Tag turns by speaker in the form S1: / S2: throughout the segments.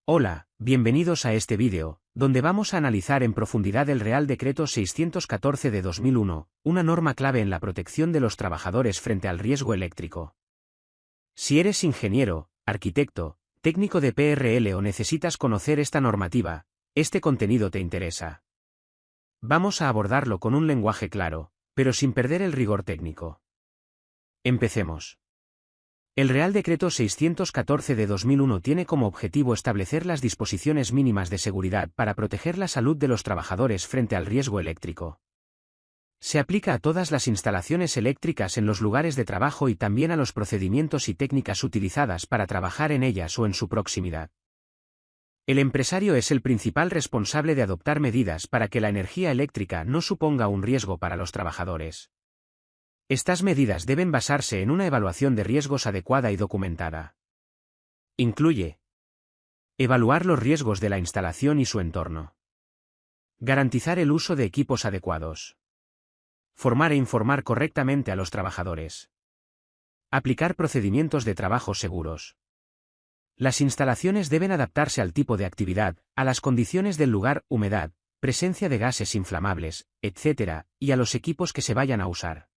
S1: Hola, bienvenidos a este vídeo, donde vamos a analizar en profundidad el Real Decreto 614 de 2001, una norma clave en la protección de los trabajadores frente al riesgo eléctrico. Si eres ingeniero, arquitecto, técnico de PRL o necesitas conocer esta normativa, este contenido te interesa. Vamos a abordarlo con un lenguaje claro, pero sin perder el rigor técnico. Empecemos. El Real Decreto 614 de 2001 tiene como objetivo establecer las disposiciones mínimas de seguridad para proteger la salud de los trabajadores frente al riesgo eléctrico. Se aplica a todas las instalaciones eléctricas en los lugares de trabajo y también a los procedimientos y técnicas utilizadas para trabajar en ellas o en su proximidad. El empresario es el principal responsable de adoptar medidas para que la energía eléctrica no suponga un riesgo para los trabajadores. Estas medidas deben basarse en una evaluación de riesgos adecuada y documentada. Incluye: evaluar los riesgos de la instalación y su entorno. Garantizar el uso de equipos adecuados. Formar e informar correctamente a los trabajadores. Aplicar procedimientos de trabajo seguros. Las instalaciones deben adaptarse al tipo de actividad, a las condiciones del lugar, humedad, presencia de gases inflamables, etc., y a los equipos que se vayan a usar.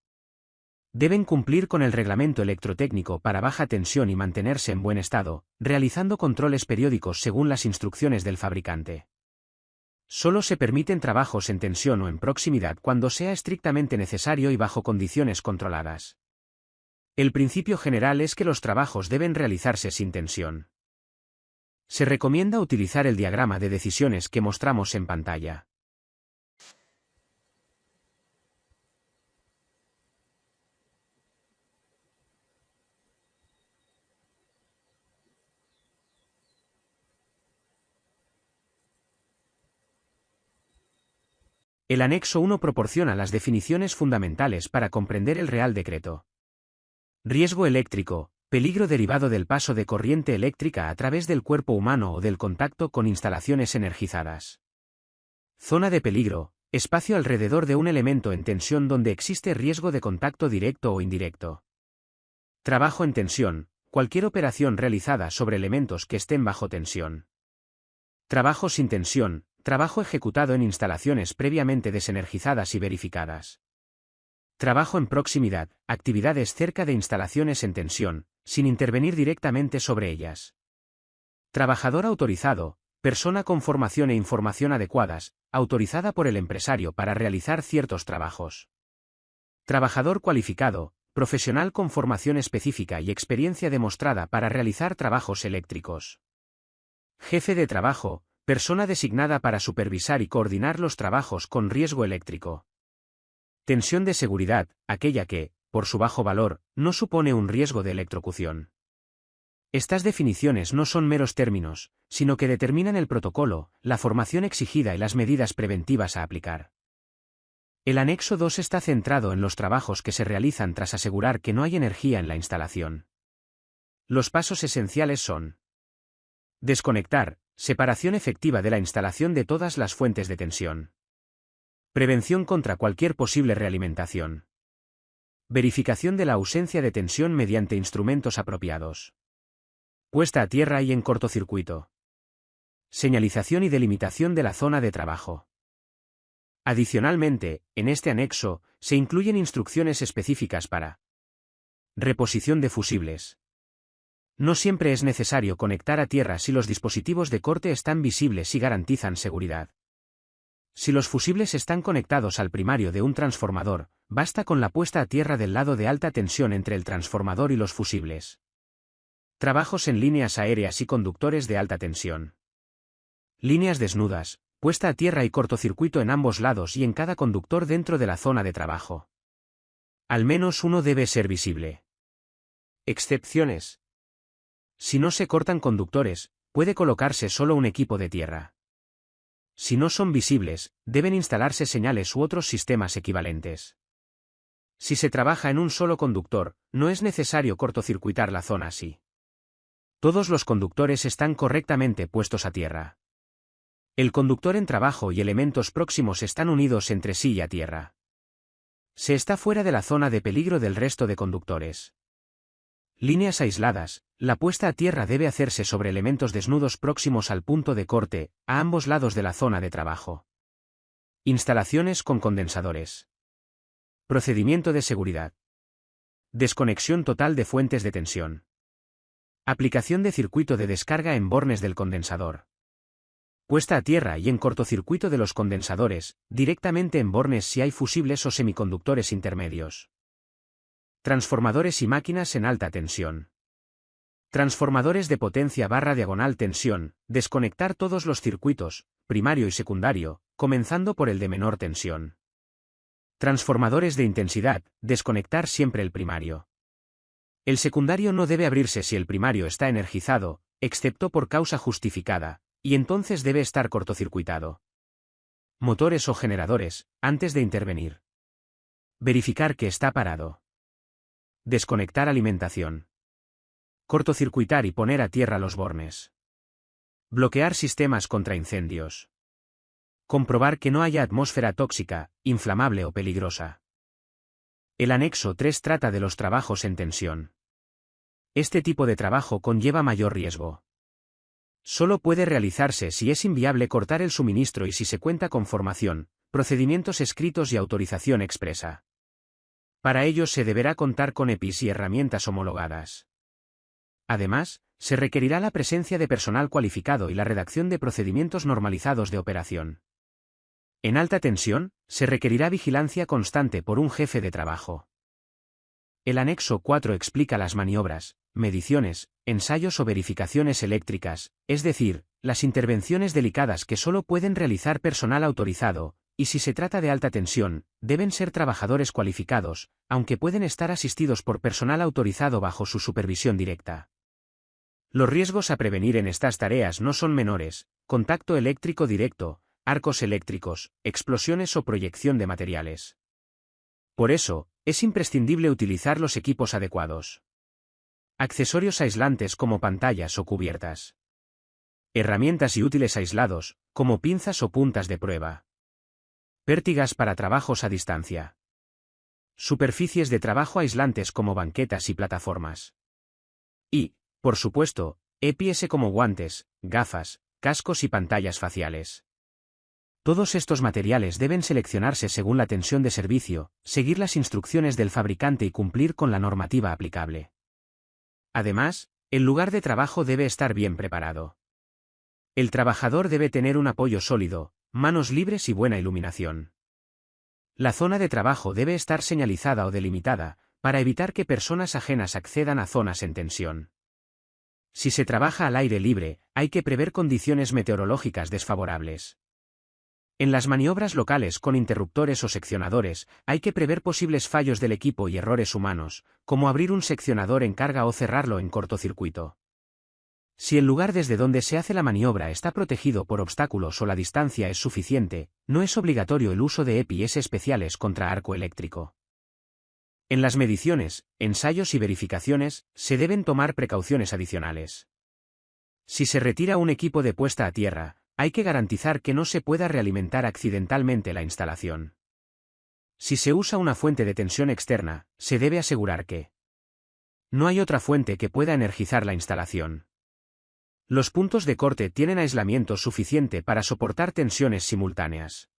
S1: Deben cumplir con el reglamento electrotécnico para baja tensión y mantenerse en buen estado, realizando controles periódicos según las instrucciones del fabricante. Solo se permiten trabajos en tensión o en proximidad cuando sea estrictamente necesario y bajo condiciones controladas. El principio general es que los trabajos deben realizarse sin tensión. Se recomienda utilizar el diagrama de decisiones que mostramos en pantalla. El anexo 1 proporciona las definiciones fundamentales para comprender el Real Decreto. Riesgo eléctrico, peligro derivado del paso de corriente eléctrica a través del cuerpo humano o del contacto con instalaciones energizadas. Zona de peligro, espacio alrededor de un elemento en tensión donde existe riesgo de contacto directo o indirecto. Trabajo en tensión, cualquier operación realizada sobre elementos que estén bajo tensión. Trabajo sin tensión, trabajo ejecutado en instalaciones previamente desenergizadas y verificadas. Trabajo en proximidad, actividades cerca de instalaciones en tensión, sin intervenir directamente sobre ellas. Trabajador autorizado, persona con formación e información adecuadas, autorizada por el empresario para realizar ciertos trabajos. Trabajador cualificado, profesional con formación específica y experiencia demostrada para realizar trabajos eléctricos. Jefe de trabajo, persona designada para supervisar y coordinar los trabajos con riesgo eléctrico. Tensión de seguridad, aquella que, por su bajo valor, no supone un riesgo de electrocución. Estas definiciones no son meros términos, sino que determinan el protocolo, la formación exigida y las medidas preventivas a aplicar. El anexo 2 está centrado en los trabajos que se realizan tras asegurar que no hay energía en la instalación. Los pasos esenciales son: desconectar, separación efectiva de la instalación de todas las fuentes de tensión. Prevención contra cualquier posible realimentación. Verificación de la ausencia de tensión mediante instrumentos apropiados. Puesta a tierra y en cortocircuito. Señalización y delimitación de la zona de trabajo. Adicionalmente, en este anexo, se incluyen instrucciones específicas para reposición de fusibles. No siempre es necesario conectar a tierra si los dispositivos de corte están visibles y garantizan seguridad. Si los fusibles están conectados al primario de un transformador, basta con la puesta a tierra del lado de alta tensión entre el transformador y los fusibles. Trabajos en líneas aéreas y conductores de alta tensión. Líneas desnudas, puesta a tierra y cortocircuito en ambos lados y en cada conductor dentro de la zona de trabajo. Al menos uno debe ser visible. Excepciones. Si no se cortan conductores, puede colocarse solo un equipo de tierra. Si no son visibles, deben instalarse señales u otros sistemas equivalentes. Si se trabaja en un solo conductor, no es necesario cortocircuitar la zona si todos los conductores están correctamente puestos a tierra. El conductor en trabajo y elementos próximos están unidos entre sí y a tierra. Se está fuera de la zona de peligro del resto de conductores. Líneas aisladas. La puesta a tierra debe hacerse sobre elementos desnudos próximos al punto de corte, a ambos lados de la zona de trabajo. Instalaciones con condensadores. Procedimiento de seguridad. Desconexión total de fuentes de tensión. Aplicación de circuito de descarga en bornes del condensador. Puesta a tierra y en cortocircuito de los condensadores, directamente en bornes si hay fusibles o semiconductores intermedios. Transformadores y máquinas en alta tensión. Transformadores de potencia barra diagonal tensión, desconectar todos los circuitos, primario y secundario, comenzando por el de menor tensión. Transformadores de intensidad, desconectar siempre el primario. El secundario no debe abrirse si el primario está energizado, excepto por causa justificada, y entonces debe estar cortocircuitado. Motores o generadores, antes de intervenir. Verificar que está parado. Desconectar alimentación. Cortocircuitar y poner a tierra los bornes. Bloquear sistemas contra incendios. Comprobar que no haya atmósfera tóxica, inflamable o peligrosa. El anexo 3 trata de los trabajos en tensión. Este tipo de trabajo conlleva mayor riesgo. Solo puede realizarse si es inviable cortar el suministro y si se cuenta con formación, procedimientos escritos y autorización expresa. Para ello se deberá contar con EPIs y herramientas homologadas. Además, se requerirá la presencia de personal cualificado y la redacción de procedimientos normalizados de operación. En alta tensión, se requerirá vigilancia constante por un jefe de trabajo. El anexo 4 explica las maniobras, mediciones, ensayos o verificaciones eléctricas, es decir, las intervenciones delicadas que solo pueden realizar personal autorizado, y si se trata de alta tensión, deben ser trabajadores cualificados, aunque pueden estar asistidos por personal autorizado bajo su supervisión directa. Los riesgos a prevenir en estas tareas no son menores: contacto eléctrico directo, arcos eléctricos, explosiones o proyección de materiales. Por eso, es imprescindible utilizar los equipos adecuados. Accesorios aislantes como pantallas o cubiertas. Herramientas y útiles aislados, como pinzas o puntas de prueba. Pértigas para trabajos a distancia. Superficies de trabajo aislantes como banquetas y plataformas. Y, por supuesto, EPIs como guantes, gafas, cascos y pantallas faciales. Todos estos materiales deben seleccionarse según la tensión de servicio, seguir las instrucciones del fabricante y cumplir con la normativa aplicable. Además, el lugar de trabajo debe estar bien preparado. El trabajador debe tener un apoyo sólido, manos libres y buena iluminación. La zona de trabajo debe estar señalizada o delimitada, para evitar que personas ajenas accedan a zonas en tensión. Si se trabaja al aire libre, hay que prever condiciones meteorológicas desfavorables. En las maniobras locales con interruptores o seccionadores, hay que prever posibles fallos del equipo y errores humanos, como abrir un seccionador en carga o cerrarlo en cortocircuito. Si el lugar desde donde se hace la maniobra está protegido por obstáculos o la distancia es suficiente, no es obligatorio el uso de EPIs especiales contra arco eléctrico. En las mediciones, ensayos y verificaciones, se deben tomar precauciones adicionales. Si se retira un equipo de puesta a tierra, hay que garantizar que no se pueda realimentar accidentalmente la instalación. Si se usa una fuente de tensión externa, se debe asegurar que no hay otra fuente que pueda energizar la instalación. Los puntos de corte tienen aislamiento suficiente para soportar tensiones simultáneas.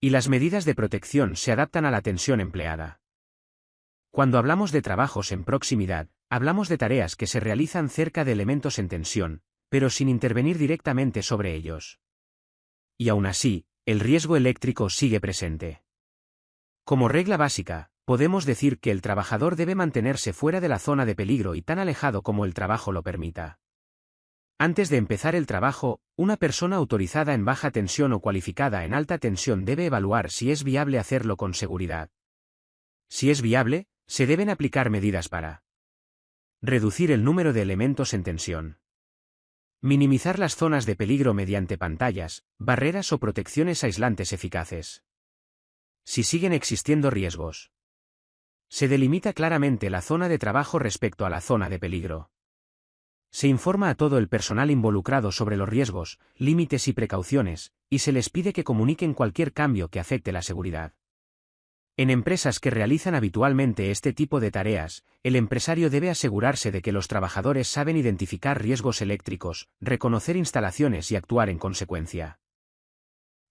S1: Y las medidas de protección se adaptan a la tensión empleada. Cuando hablamos de trabajos en proximidad, hablamos de tareas que se realizan cerca de elementos en tensión, pero sin intervenir directamente sobre ellos. Y aún así, el riesgo eléctrico sigue presente. Como regla básica, podemos decir que el trabajador debe mantenerse fuera de la zona de peligro y tan alejado como el trabajo lo permita. Antes de empezar el trabajo, una persona autorizada en baja tensión o cualificada en alta tensión debe evaluar si es viable hacerlo con seguridad. Si es viable, se deben aplicar medidas para reducir el número de elementos en tensión. Minimizar las zonas de peligro mediante pantallas, barreras o protecciones aislantes eficaces. Si siguen existiendo riesgos, se delimita claramente la zona de trabajo respecto a la zona de peligro. Se informa a todo el personal involucrado sobre los riesgos, límites y precauciones, y se les pide que comuniquen cualquier cambio que afecte la seguridad. En empresas que realizan habitualmente este tipo de tareas, el empresario debe asegurarse de que los trabajadores saben identificar riesgos eléctricos, reconocer instalaciones y actuar en consecuencia.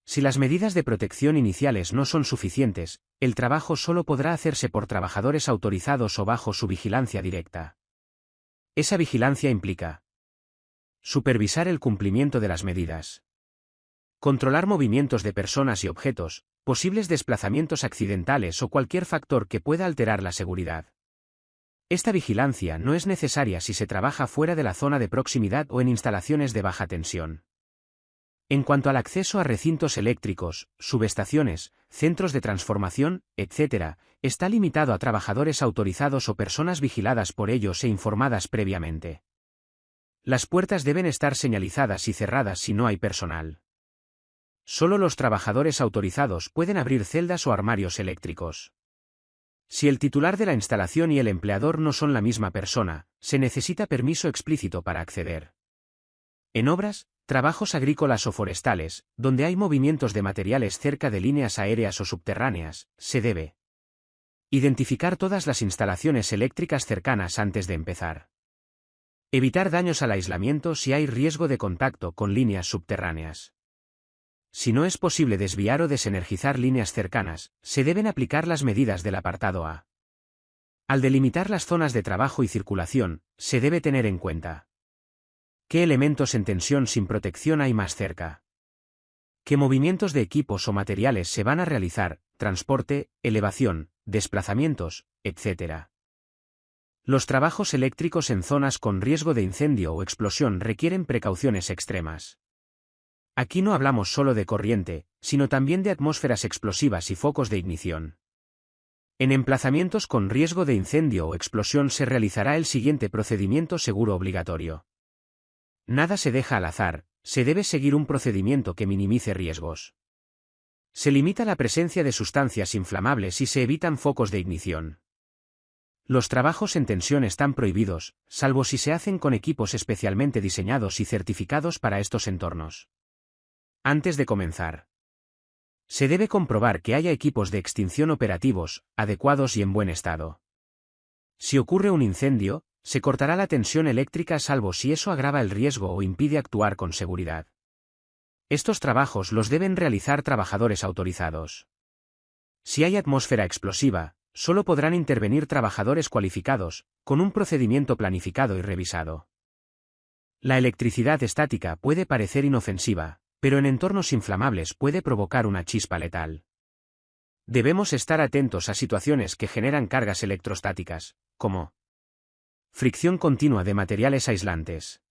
S1: Si las medidas de protección iniciales no son suficientes, el trabajo solo podrá hacerse por trabajadores autorizados o bajo su vigilancia directa. Esa vigilancia implica supervisar el cumplimiento de las medidas, controlar movimientos de personas y objetos, posibles desplazamientos accidentales o cualquier factor que pueda alterar la seguridad. Esta vigilancia no es necesaria si se trabaja fuera de la zona de proximidad o en instalaciones de baja tensión. En cuanto al acceso a recintos eléctricos, subestaciones, centros de transformación, etc., está limitado a trabajadores autorizados o personas vigiladas por ellos e informadas previamente. Las puertas deben estar señalizadas y cerradas si no hay personal. Solo los trabajadores autorizados pueden abrir celdas o armarios eléctricos. Si el titular de la instalación y el empleador no son la misma persona, se necesita permiso explícito para acceder. En obras, trabajos agrícolas o forestales, donde hay movimientos de materiales cerca de líneas aéreas o subterráneas, se debe identificar todas las instalaciones eléctricas cercanas antes de empezar. Evitar daños al aislamiento si hay riesgo de contacto con líneas subterráneas. Si no es posible desviar o desenergizar líneas cercanas, se deben aplicar las medidas del apartado A. Al delimitar las zonas de trabajo y circulación, se debe tener en cuenta qué elementos en tensión sin protección hay más cerca, qué movimientos de equipos o materiales se van a realizar, transporte, elevación, desplazamientos, etc. Los trabajos eléctricos en zonas con riesgo de incendio o explosión requieren precauciones extremas. Aquí no hablamos solo de corriente, sino también de atmósferas explosivas y focos de ignición. En emplazamientos con riesgo de incendio o explosión se realizará el siguiente procedimiento seguro obligatorio. Nada se deja al azar, se debe seguir un procedimiento que minimice riesgos. Se limita la presencia de sustancias inflamables y se evitan focos de ignición. Los trabajos en tensión están prohibidos, salvo si se hacen con equipos especialmente diseñados y certificados para estos entornos. Antes de comenzar, se debe comprobar que haya equipos de extinción operativos, adecuados y en buen estado. Si ocurre un incendio, se cortará la tensión eléctrica salvo si eso agrava el riesgo o impide actuar con seguridad. Estos trabajos los deben realizar trabajadores autorizados. Si hay atmósfera explosiva, solo podrán intervenir trabajadores cualificados, con un procedimiento planificado y revisado. La electricidad estática puede parecer inofensiva, pero en entornos inflamables puede provocar una chispa letal. Debemos estar atentos a situaciones que generan cargas electrostáticas, como fricción continua de materiales aislantes,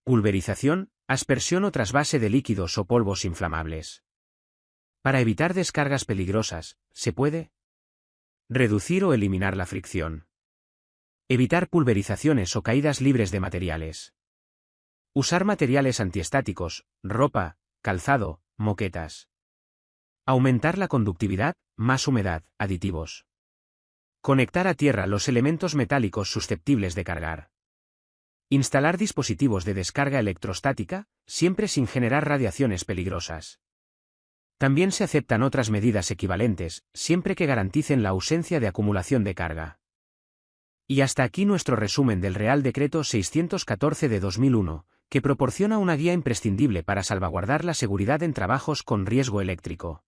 S1: pulverización, aspersión o trasvase de líquidos o polvos inflamables. Para evitar descargas peligrosas, se puede reducir o eliminar la fricción. Evitar pulverizaciones o caídas libres de materiales. Usar materiales antiestáticos, ropa, calzado, moquetas. Aumentar la conductividad, más humedad, aditivos. Conectar a tierra los elementos metálicos susceptibles de cargar. Instalar dispositivos de descarga electrostática, siempre sin generar radiaciones peligrosas. También se aceptan otras medidas equivalentes, siempre que garanticen la ausencia de acumulación de carga. Y hasta aquí nuestro resumen del Real Decreto 614 de 2001, que proporciona una guía imprescindible para salvaguardar la seguridad en trabajos con riesgo eléctrico.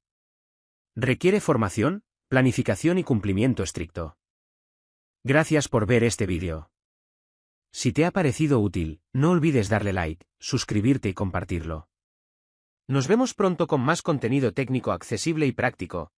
S1: Requiere formación, planificación y cumplimiento estricto. Gracias por ver este vídeo. Si te ha parecido útil, no olvides darle like, suscribirte y compartirlo. Nos vemos pronto con más contenido técnico accesible y práctico.